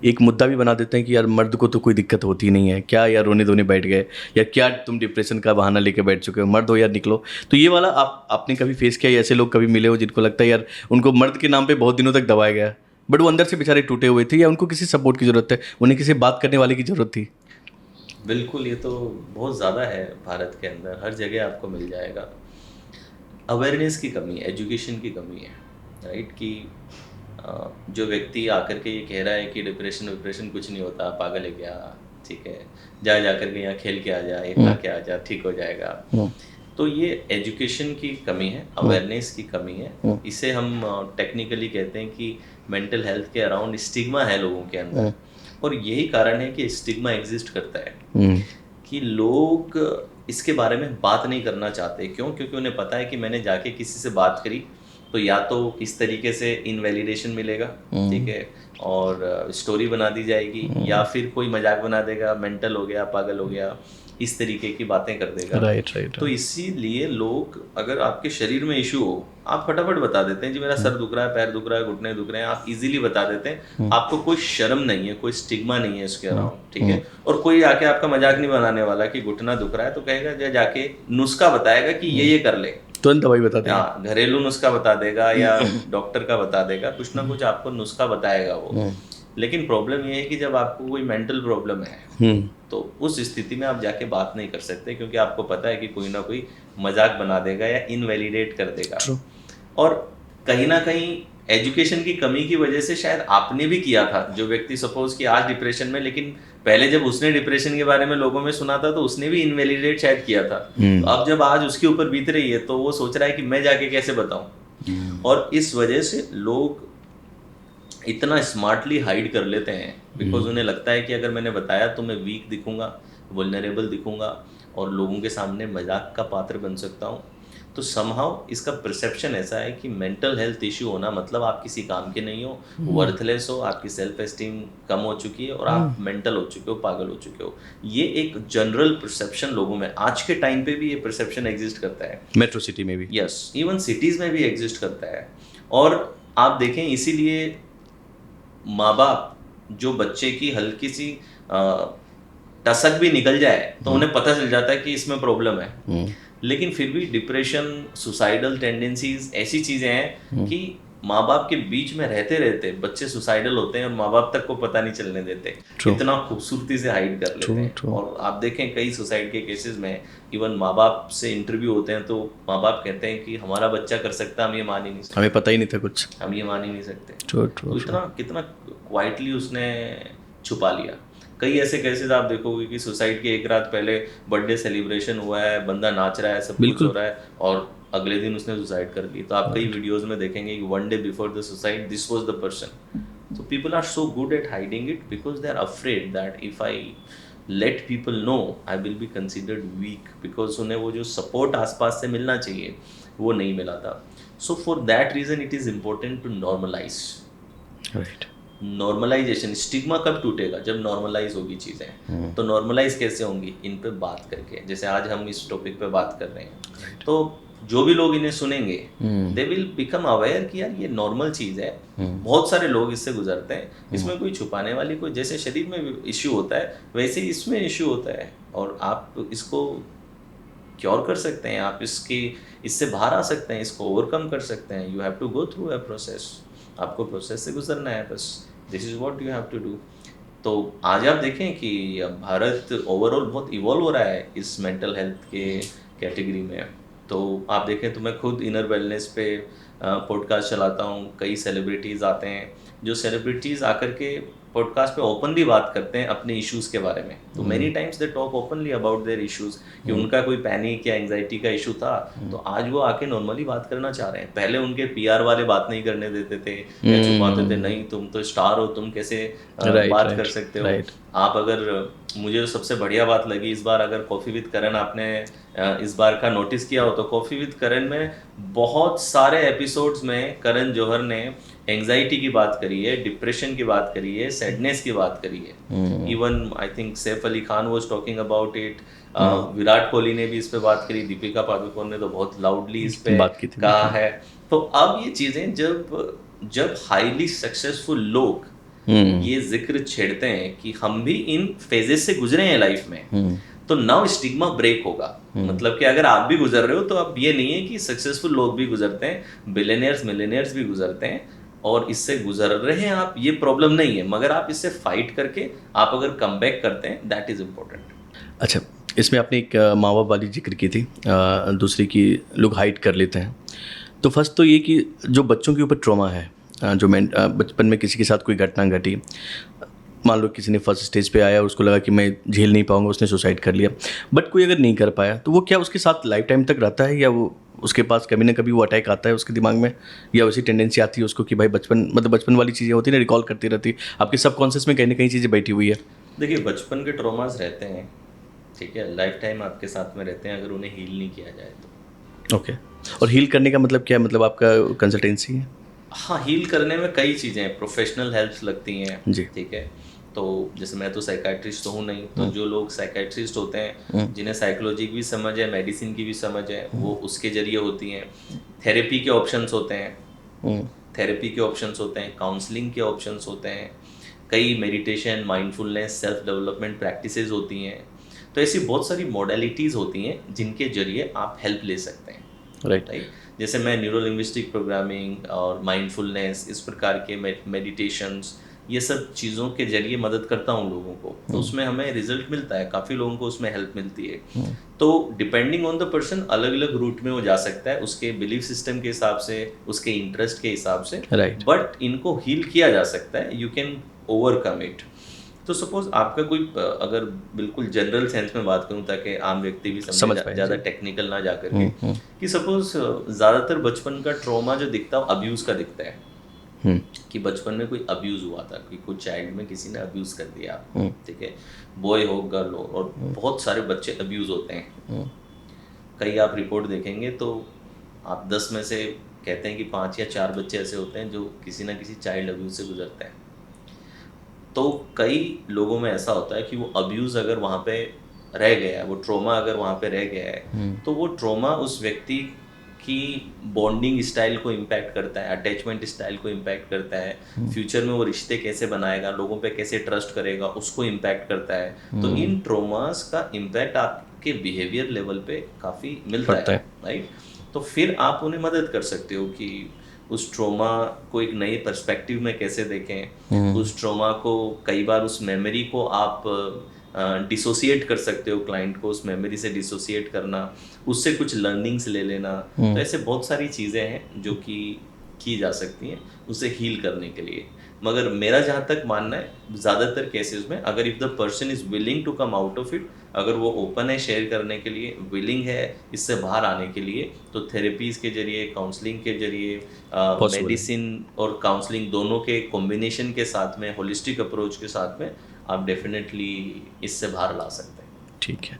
एक मुद्दा भी बना देते हैं कि यार मर्द को तो कोई दिक्कत होती नहीं है, क्या यार रोने धोने बैठ गए, या क्या तुम डिप्रेशन का बहाना लेके बैठ चुके हो, मर्द हो यार निकलो। तो ये वाला आपने कभी फेस किया, ऐसे लोग कभी मिले हो जिनको लगता है यार उनको मर्द के नाम पे बहुत दिनों तक दबाया गया, बट वो अंदर से बेचारे टूटे हुए थे, या उनको किसी सपोर्ट की जरूरत है, उन्हें किसी बात करने वाले की जरूरत थी? बिल्कुल, ये तो बहुत ज़्यादा है भारत के अंदर, हर जगह आपको मिल जाएगा। अवेयरनेस की कमी है, एजुकेशन की कमी है, राइट? कि जो व्यक्ति आकर के ये कह रहा है कि डिप्रेशन विप्रेशन कुछ नहीं होता, पागल है क्या, ठीक है, जा कर के यहाँ खेल के आ जा, ये खा के आ जा, ठीक हो जाएगा। तो ये एजुकेशन की कमी है, अवेयरनेस की कमी है। इसे हम टेक्निकली कहते हैं कि मेंटल हेल्थ के अराउंड स्टिग्मा है लोगों के अंदर, और यही कारण है कि स्टिग्मा एग्जिस्ट करता है कि लोग इसके बारे में बात नहीं करना चाहते। क्यों? क्योंकि उन्हें पता है कि मैंने जाके किसी से बात करी तो या तो इस तरीके से इनवैलिडेशन मिलेगा, ठीक है, और स्टोरी बना दी जाएगी, या फिर कोई मजाक बना देगा, मेंटल हो गया, पागल हो गया, इस तरीके की बातें कर देगा। राइट। तो इसीलिए लोग, अगर आपके शरीर में इशू हो, आप फटाफट बता देते हैं जी मेरा सर दुख रहा है, पैर दुख रहा है, घुटने दुख रहे हैं, आप इजीली बता देते हैं। आपको कोई शर्म नहीं है, कोई स्टिग्मा नहीं है इसके अराउंड, ठीक है। और कोई आके आपका मजाक नहीं बनाने वाला कि घुटना दुख रहा है तो कहेगा, जाके नुस्खा बताएगा कि ये कर ले, तुरंत दवाई बता देंगे। हाँ, घरेलू नुस्खा बता देगा या डॉक्टर का बता देगा, कुछ ना कुछ आपको नुस्खा बताएगा वो। लेकिन प्रॉब्लम ये है कि जब आपको कोई मेंटल प्रॉब्लम है तो उस स्थिति में आप जाके बात नहीं कर सकते, क्योंकि आपको पता है कि कोई ना कोई मजाक बना देगा या इनवैलिडेट कर देगा। और कहीं ना कहीं एजुकेशन की कमी की वजह से शायद आपने भी किया था, जो व्यक्ति सपोज कि आज डिप्रेशन में, लेकिन पहले जब उसने डिप्रेशन के बारे में लोगों में सुना था तो उसने भी इनवैलिडेट शायद किया था। तो अब जब आज उसके ऊपर बीत रही है तो वो सोच रहा है कि मैं जाके कैसे बताऊं। और इस वजह से लोग इतना स्मार्टली हाइड कर लेते हैं, बिकॉज उन्हें लगता है कि अगर मैंने बताया तो मैं वीक दिखूंगा, वल्नरेबल दिखूंगा, और लोगों के सामने मजाक का पात्र बन सकता हूँ। तो समहाउ इसका परसेप्शन ऐसा है कि मेंटल हेल्थ इश्यू होना मतलब आप किसी काम के नहीं हो, वर्थलेस हो, आपकी सेल्फ एस्टीम कम हो चुकी है और आप मेंटल हो चुके हो, पागल हो चुके हो। ये एक जनरल परसेप्शन लोगों में आज के टाइम पे भी ये परसेप्शन एग्जिस्ट करता है, मेट्रो सिटी में भी। यस, इवन सिटीज में भी एग्जिस्ट करता है। और आप देखें, इसीलिए माँ बाप जो बच्चे की हल्की सी टसक भी निकल जाए तो उन्हें पता चल जाता है कि इसमें प्रॉब्लम है, लेकिन फिर भी डिप्रेशन, सुसाइडल टेंडेंसीज ऐसी चीजें हैं कि माँ बाप के बीच में रहते रहते बच्चे सुसाइडल होते हैं और माँ बाप तक को पता नहीं चलने देते, इतना खूबसूरती से हाइड कर लेते हैं। और आप देखें कई सुसाइड के केसेस में इवन माँ बाप से इंटरव्यू होते हैं तो माँ बाप कहते हैं कि हमारा बच्चा कर सकता, हम ये मान ही नहीं सकते, हमें पता ही नहीं था कुछ, हम ये मान ही नहीं सकते। तो इतना कितना क्वाइटली उसने छुपा लिया। कई ऐसे केसेस आप देखोगे कि सुसाइड के एक रात पहले बर्थडे सेलिब्रेशन हुआ है, बंदा नाच रहा है, सब कुछ हो रहा है, और अगले दिन उसने सुसाइड कर ली। तो आप कई वीडियोस में देखेंगे कि one day before the suicide this was the person. So people are so good at hiding it because they are afraid that if I let people know I will be considered weak, because उन्हें वो जो support आसपास से मिलना चाहिए वो नहीं मिला था। So for that reason it is important to normalize. राइट। नॉर्मलाइजेशन, स्टिग्मा कब टूटेगा? जब नॉर्मलाइज होगी चीज़ें। तो नॉर्मलाइज कैसे होंगी? इन पे बात करके, जैसे आज हम इस टॉपिक पे बात कर रहे हैं, तो जो भी लोग इन्हें सुनेंगे दे विल बिकम अवेयर कि यार ये नॉर्मल चीज़ है, बहुत सारे लोग इससे गुजरते हैं, इसमें कोई छुपाने वाली, कोई जैसे शरीर में इश्यू होता है वैसे ही इसमें इश्यू होता है, और आप इसको क्योर कर सकते हैं, आप इससे बाहर आ सकते हैं, इसको ओवरकम कर सकते हैं। You have to go through a process, आपको प्रोसेस से गुजरना है, बस this is what you have to do. तो आज आप देखें कि भारत ओवरऑल बहुत इवॉल्व हो रहा है इस मेंटल हेल्थ के कैटेगरी में। तो आप देखें तो मैं खुद इनर वेलनेस पे पॉडकास्ट चलाता हूँ, कई सेलिब्रिटीज़ आते हैं, जो सेलिब्रिटीज़ आकर के पॉडकास्ट पे ओपनली बात करते हैं अपने इश्यूज़ के बारे में। तो many times they talk openly about their issues, कि उनका कोई पैनिक या एंग्जाइटी का इशू था, तो आज वो आके नॉर्मली बात करना चाह रहे हैं। पहले उनके पीआर वाले बात नहीं करने देते थे या छुपाते थे, नहीं तुम तो स्टार हो, तुम कैसे बात कर सकते हो। आप अगर, मुझे जो सबसे बढ़िया बात लगी इस बार, अगर कॉफ़ी विद करण आपने इस बार का नोटिस किया हो तो कॉफ़ी विद करण में बहुत सारे एपिसोड्स में करण जौहर ने एंग्जाइटी की बात करी है, डिप्रेशन की बात करी है, सैडनेस की बात करी है। Even I think Saif Ali Khan was talking about it, Virat Kohli ने भी इस पे बात करी, दीपिका पादुकोण ने तो बहुत लाउडली इस पे कहा है। तो अब ये चीज़ें जब हाईली सक्सेसफुल लोग ये जिक्र छेड़ते हैं कि हम भी इन फेजेस से गुजरे हैं लाइफ में, तो नाउ स्टिग्मा ब्रेक होगा। मतलब कि अगर आप भी गुजर रहे हो तो अब ये नहीं है कि सक्सेसफुल लोग भी गुजरते हैं, बिलियनियर्स मिलियनियर्स भी गुजरते हैं और इससे गुजर रहे हैं आप, ये प्रॉब्लम नहीं है, मगर आप इससे फाइट करके आप अगर कम बैक करते हैं, दैट इज इम्पोर्टेंट। अच्छा, इसमें आपने एक माँ बाप वाली जिक्र की थी, दूसरी की लोग हाइड कर लेते हैं। तो फर्स्ट तो ये कि जो बच्चों के ऊपर ट्रॉमा है, जो बचपन में किसी के साथ कोई घटना घटी, मान लो किसी ने फर्स्ट स्टेज पे आया, उसको लगा कि मैं झेल नहीं पाऊंगा, उसने सुसाइड कर लिया, बट कोई अगर नहीं कर पाया तो वो क्या उसके साथ लाइफ टाइम तक रहता है, या वो उसके पास कभी ना कभी वो अटैक आता है उसके दिमाग में, या वैसी टेंडेंसी आती है उसको कि भाई बचपन वाली चीज़ें होती है ना, रिकॉल करती रहती, आपके सबकॉन्शियस में कहीं ना कहीं चीज़ें बैठी हुई है। देखिए, बचपन के ट्रॉमास रहते हैं, ठीक है, लाइफ टाइम आपके साथ में रहते हैं अगर उन्हें हील नहीं किया जाए तो। ओके, और हील करने का मतलब क्या है, मतलब आपका कंसल्टेंसी है? हाँ, हील करने में कई चीज़ें हैं, प्रोफेशनल हेल्प्स लगती हैं जी। ठीक है। तो जैसे मैं तो साइकाइट्रिस्ट तो हूँ नहीं, तो जो लोग साइकाइट्रिस्ट होते हैं जिन्हें साइकोलॉजी की भी समझ है, मेडिसिन की भी समझ है, वो उसके जरिए होती हैं। थेरेपी के ऑप्शंस होते हैं, काउंसलिंग के ऑप्शंस होते हैं, कई meditation, mindfulness, self development practices होती हैं। तो ऐसी बहुत सारी मॉडलिटीज़ होती हैं जिनके जरिए आप हेल्प ले सकते हैं, राइट। जैसे मैं न्यूरो लिंग्विस्टिक प्रोग्रामिंग और माइंडफुलनेस, इस प्रकार के मेडिटेशंस, ये सब चीज़ों के जरिए मदद करता हूँ लोगों को, तो उसमें हमें रिजल्ट मिलता है, काफ़ी लोगों को उसमें हेल्प मिलती है। तो डिपेंडिंग ऑन द पर्सन अलग अलग रूट में वो जा सकता है, उसके बिलीफ सिस्टम के हिसाब से, उसके इंटरेस्ट के हिसाब से, राइट। बट इनको हील किया जा सकता है, यू कैन ओवरकम इट। तो सपोज आपका कोई, अगर बिल्कुल जनरल सेंस में बात करूं ताकि आम व्यक्ति भी समझ पाए, ज़्यादा टेक्निकल ना जा करके, कि सपोज ज़्यादातर बचपन का ट्रॉमा जो दिखता है अब्यूज़ का दिखता है, कि बचपन में कोई अब्यूज़ हुआ था, कि कोई चाइल्ड में किसी ने अब्यूज़ कर दिया, ठीक है, बॉय हो गर्ल हो, और बहुत सारे बच्चे अब्यूज़ होते हैं। कई आप रिपोर्ट देखेंगे तो आप 10 में से कहते हैं कि 5 या 4 बच्चे ऐसे होते हैं जो किसी ना किसी चाइल्ड अब्यूज़ से गुजरते हैं। तो कई लोगों में ऐसा होता है कि वो अब्यूज़ अगर वहाँ पे रह गया है, वो ट्रॉमा अगर वहाँ पे रह गया है, तो वो ट्रॉमा उस व्यक्ति की बॉन्डिंग स्टाइल को इम्पैक्ट करता है, अटैचमेंट स्टाइल को इम्पैक्ट करता है, फ्यूचर में वो रिश्ते कैसे बनाएगा, लोगों पे कैसे ट्रस्ट करेगा, उसको इम्पैक्ट करता है। तो इन ट्रॉमास का इम्पैक्ट आपके बिहेवियर लेवल पे काफ़ी मिलता है, राइट। तो फिर आप उन्हें मदद कर सकते हो कि उस ट्रॉमा को एक नए पर्सपेक्टिव में कैसे देखें, उस ट्रॉमा को, कई बार उस मेमोरी को आप डिसोसिएट कर सकते हो, क्लाइंट को उस मेमोरी से डिसोसिएट करना, उससे कुछ लर्निंग्स ले लेना। तो ऐसे बहुत सारी चीज़ें हैं जो कि की जा सकती हैं उसे हील करने के लिए। मगर मेरा जहाँ तक मानना है, ज़्यादातर केसेस में अगर if the person is willing to come out of it, अगर वो ओपन है शेयर करने के लिए, विलिंग है इससे बाहर आने के लिए, तो थेरेपीज़ के जरिए, काउंसलिंग के जरिए, मेडिसिन और काउंसलिंग दोनों के कॉम्बिनेशन के साथ में, होलिस्टिक अप्रोच के साथ में, आप डेफिनेटली इससे बाहर ला सकते हैं। ठीक है।